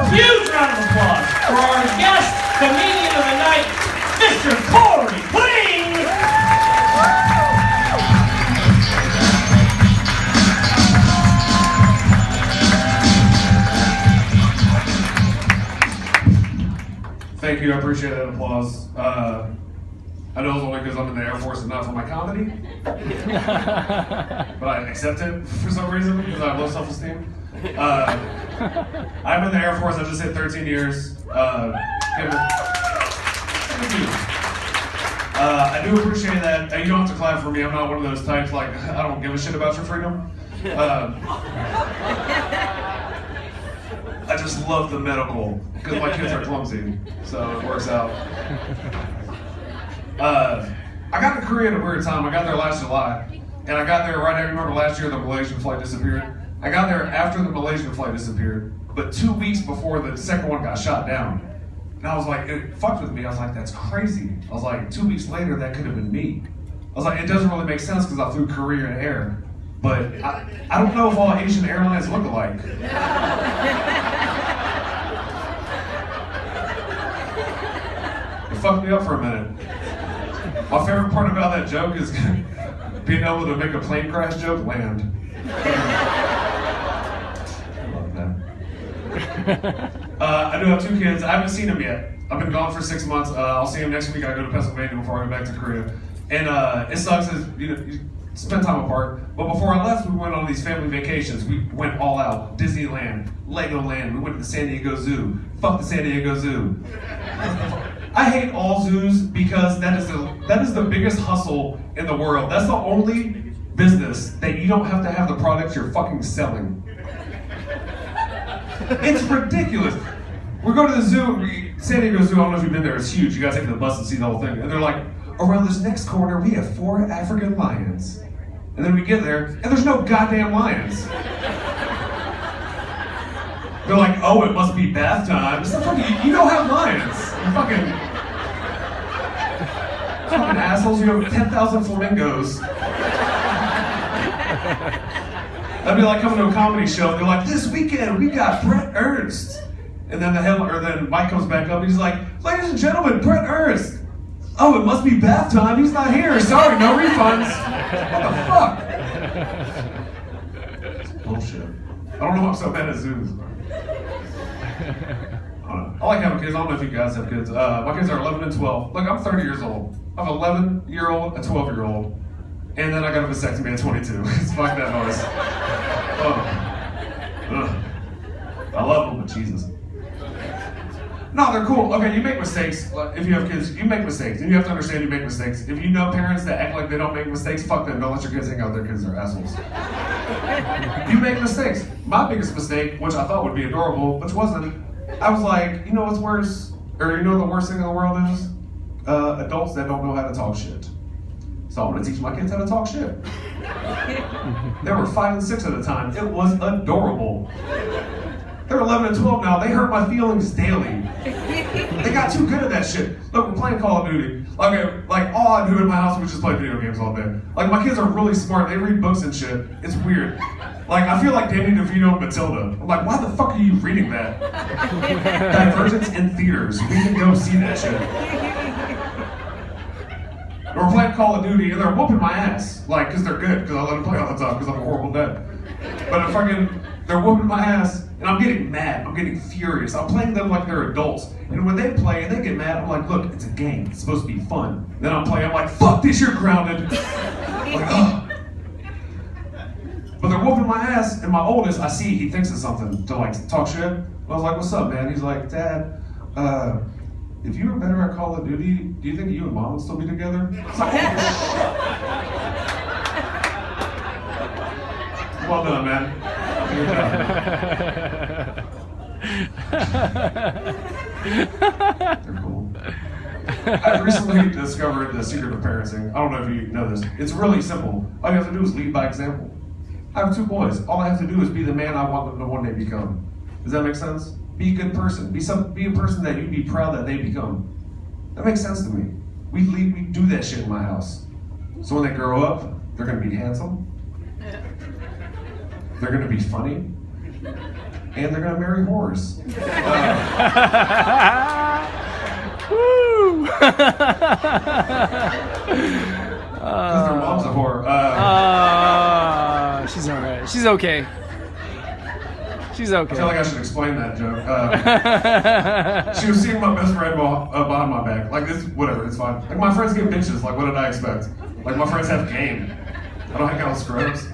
Huge round of applause for our guest comedian of the night, Mr. Kory, please! Thank you, I appreciate that applause. I know it's only because I'm in the Air Force and not for my comedy. But I accept it for some reason, because I have low self-esteem. I'm in the Air Force, I just hit 13 years. Thank you. I do appreciate that. You don't have to clap for me, I'm not one of those types like, I don't give a shit about your freedom. I just love the medical, because my kids are clumsy, so it works out. I got to Korea at a weird time. I got there last July, and I got there right after, remember last year the Malaysian flight disappeared? I got there after the Malaysian flight disappeared, but 2 weeks before the second one got shot down. And I was like, it fucked with me. I was like, that's crazy. I was like, 2 weeks later, that could have been me. I was like, it doesn't really make sense because I flew Korean Air, but I don't know if all Asian airlines look alike. It fucked me up for a minute. My favorite part about that joke is being able to make a plane crash joke land. I love that. I do have 2 kids. I haven't seen them yet. I've been gone for 6 months. I'll see them next week. I go to Pennsylvania before I go back to Korea. And it sucks as you spend time apart. But before I left, we went on these family vacations. We went all out. Disneyland, Legoland. We went to the San Diego Zoo. Fuck the San Diego Zoo. I hate all zoos because that is the biggest hustle in the world. That's the only business that you don't have to have the products you're fucking selling. It's ridiculous. We go to the zoo, San Diego Zoo, I don't know if you've been there, it's huge. You gotta take the bus and see the whole thing. And they're like, around this next corner, we have 4 African lions. And then we get there, and there's no goddamn lions. They're like, oh, it must be bath time. It's not fucking, you don't have lions. You fucking assholes, you have 10,000 flamingos. That'd be like coming to a comedy show, and they're like, this weekend we got Brett Ernst. And then then Mike comes back up and he's like, ladies and gentlemen, Brett Ernst. Oh, it must be bath time, he's not here. Sorry, no refunds. What the fuck? It's bullshit. I don't know why I'm so bad at zoos. I like having kids. I don't know if you guys have kids. My kids are 11 and 12. Look, I'm 30 years old. I have an 11-year-old, a 12-year-old, and then I got a vasectomy at 22. Fuck that noise. I love them, but Jesus. No, they're cool. Okay, you make mistakes. If you have kids, you make mistakes, and you have to understand you make mistakes. If you know parents that act like they don't make mistakes, fuck them. Don't let your kids hang out with their kids. They're assholes. You make mistakes. My biggest mistake, which I thought would be adorable, which wasn't, I was like, you know what's worse? Or you know the worst thing in the world is? Adults that don't know how to talk shit. So I'm gonna teach my kids how to talk shit. They were 5 and 6 at the time. It was adorable. They're 11 and 12 now. They hurt my feelings daily. They got too good at that shit. Look, we're playing Call of Duty. Okay, like all I do in my house is just play video games all day. Like my kids are really smart. They read books and shit. It's weird. Like I feel like Danny DeVito and Matilda. I'm like, why the fuck are you reading that? Divergence in theaters. We can go see that shit. We're playing Call of Duty and they're whooping my ass. Like, cause they're good, cause I let them play all the time, cause I'm a horrible dad. But they're whooping my ass, and I'm getting mad, I'm getting furious. I'm playing them like they're adults. And when they play and they get mad, I'm like, look, it's a game, it's supposed to be fun. Then I'm playing, I'm like, fuck this, you're grounded. Like, ugh. But they're whooping my ass, and my oldest, I see he thinks of something to like talk shit. I was like, what's up, man? He's like, Dad, if you were better at Call of Duty, do you think you and Mom would still be together? It's like, oh, shit. Well done, man. Good job. They're cool. I've recently discovered the secret of parenting. I don't know if you know this. It's really simple. All you have to do is lead by example. I have 2 boys. All I have to do is be the man I want them to one day become. Does that make sense? Be a good person. Be a person that you'd be proud that they become. That makes sense to me. We do that shit in my house. So when they grow up, they're gonna be handsome. They're gonna be funny. and they're gonna marry whores. Woo! Because their mom's a whore. She's alright. She's okay. She's okay. I feel like I should explain that joke. She was seeing my best friend behind my back. Like, this, whatever, it's fine. Like, my friends get bitches. Like, what did I expect? Like, my friends have game. I don't hang out with scrubs.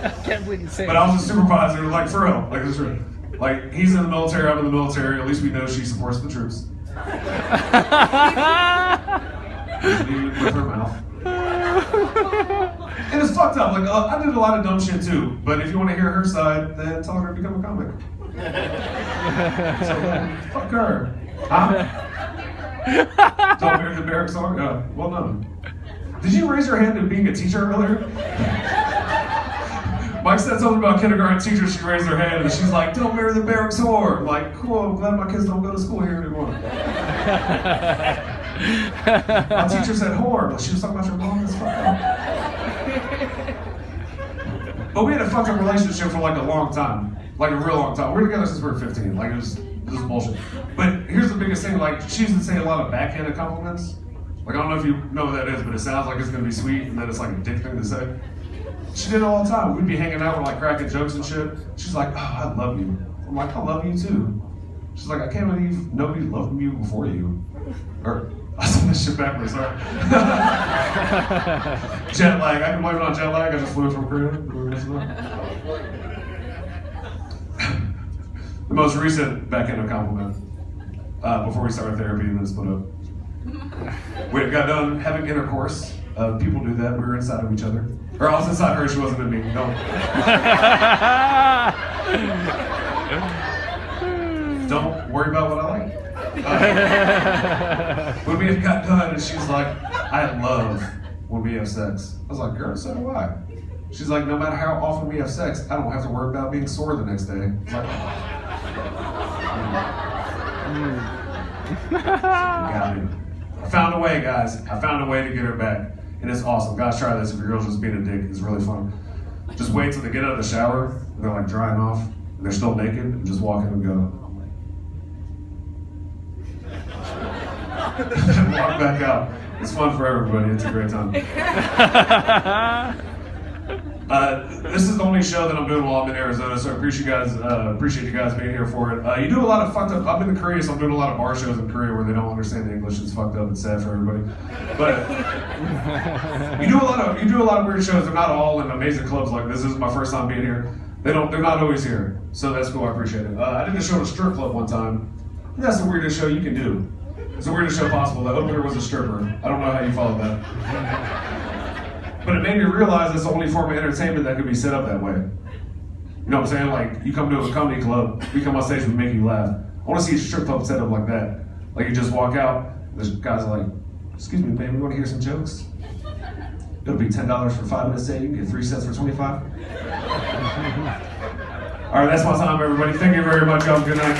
I can't believe you say But I was a supervisor, like, for real. Like, this is real. Like, he's in the military, I'm in the military. At least we know she supports the troops. With her mouth. And it's fucked up. Like, I did a lot of dumb shit too. But if you want to hear her side, then tell her to become a comic. So, fuck her. Huh? Don't marry the barracks are? Yeah, well done. Did you raise your hand to being a teacher earlier? Mike said something about kindergarten teachers. She raised her hand and she's like, "Don't marry the barracks whore." I'm like, cool, I'm glad my kids don't go to school here anymore. My teacher said whore, but she was talking about your mom. That's fucked up. But we had a fucked up relationship for like a long time. Like a real long time. We were together since we were 15. Like it was bullshit. But here's the biggest thing, like she used to say a lot of backhanded compliments. Like I don't know if you know what that is, but it sounds like it's gonna be sweet and then it's like a dick thing to say. She did it all the time. We'd be hanging out, we're like cracking jokes and shit. She's like, "Oh, I love you." I'm like, "I love you too." She's like, "I can't believe nobody loved you before you." Or I said this shit backwards, sorry. Jet lag. I can blame it on jet lag. I just flew from Korea. The most recent backhanded compliment before we started therapy and then split up. We got done having intercourse. People do that. We were inside of each other. Or I was inside her. She wasn't in me. No. Don't worry about what I like. When we got done, and she's like, "I love when we have sex." I was like, "Girl, so do I." She's like, "No matter how often we have sex, I don't have to worry about being sore the next day." I was like, got me. I found a way, guys. I found a way to get her back. And it's awesome. Guys, try this if your girl's just being a dick. It's really fun. Just wait till they get out of the shower, and they're like drying off, and they're still naked, and just walk in and go. And walk back out. It's fun for everybody. It's a great time. This is the only show that I'm doing while I'm in Arizona, so I appreciate you guys being here for it. You do a lot of fucked up. I've been to Korea, so I'm doing a lot of bar shows in Korea where they don't understand the English. It's fucked up. It's sad for everybody. But you do a lot of weird shows. They're not all in amazing clubs like this. This is my first time being here. They're not always here, so that's cool. I appreciate it. I did a show at a strip club one time. That's the weirdest show you can do. It's the weirdest show possible. The opener was a stripper. I don't know how you followed that. But it made me realize it's the only form of entertainment that could be set up that way. You know what I'm saying? Like, you come to a comedy club, we come on stage, we make you laugh. I want to see a strip club set up like that. Like, you just walk out, there's guys like, "Excuse me, baby, you want to hear some jokes? It'll be $10 for 5 minutes set, you can get 3 sets for 25. All right, that's my time, everybody. Thank you very much. Have a good night.